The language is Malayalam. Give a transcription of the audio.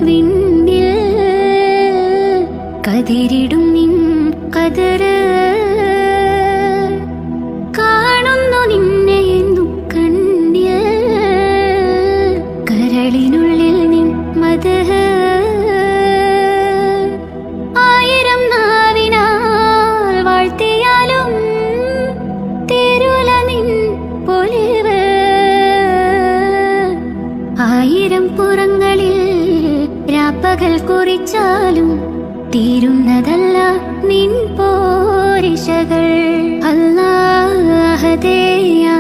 വിണ്ടിൽ കതിരിടും നിൻ കതിര് കാണുന്നു നിന്നെ എന്നു കണ്ണിൽ കരളിനുള്ളിൽ നിൻ മദഹ് ആയിരം നാവിനാൽ വാഴ്ത്തിയാലും തീരുല നിൻ പൊലിവ് ആയിരം പുറങ്ങളിൽ രാപ്പകൽ കുറിച്ചാലും തീരുന്നതല്ല നിൻ പോരിശകൾ അല്ലാഹ് അഹദേ യാ